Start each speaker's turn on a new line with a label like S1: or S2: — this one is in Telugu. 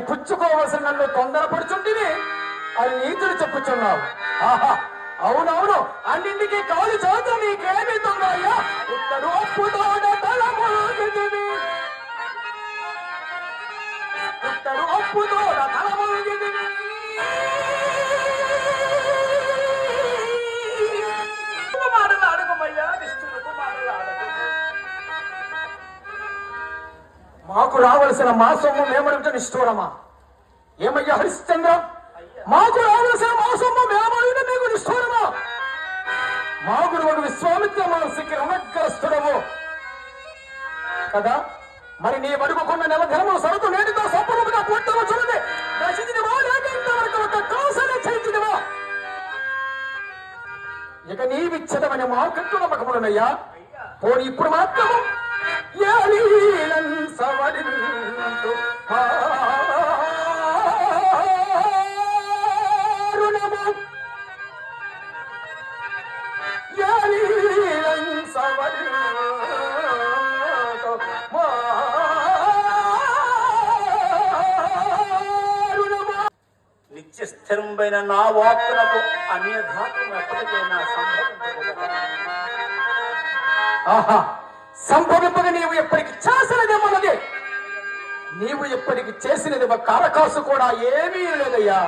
S1: పుచ్చుకోవలసిన నన్ను తొందరపడుచుంటివి అని నీతులు చెప్పుచున్నావు. ఆహా, అవునవును, అన్నింటికి కాలు చదువు నీకేమి తొందరయ్యా. ఇద్దరు అప్పుడోడ తలమొగిదివి, ఇద్దరు అప్పుడోడ తలమొగిదివి. మాటలాడకమయ్యా, నిష్ఠులకు మాటలాడకు. మాకు రావలసిన మా సొమ్ము మేమడుగుట నిష్ఠూరమా? ఏమయ్యా హరిశ్చంద్ర, మాకు రావలసిన మా సొమ్ము మేమడుగుట నీకు నిష్ఠూరమా? మా గురువు విశ్వామిత్ర మహర్షికి రుణగ్రస్తుడము కదా. మరి నీ అడుగుకున్న నెల ధనము సరుకు నేటితో సంపూర్ణంగా పూర్తవచ్చున్నది. దశిదివా లేక ఇంతవరకు ఒక కాసనే చేయించిదివా? ఇక నీవిచ్చదమని మా కట్టు నమ్మకములనయ్యా. పోనీ ఇప్పుడు మాత్రము
S2: నిత్య స్థిరంపైన నా వాక్కులకు అన్యధాతం ఎప్పటికైనా
S1: ఆహా, సంభవింపగా నీవు ఎప్పటికి చేసినదేమన్నది. నీవు ఎప్పటికి చేసినది ఒక కారకాసు కూడా ఏమీ లేదయ్యా.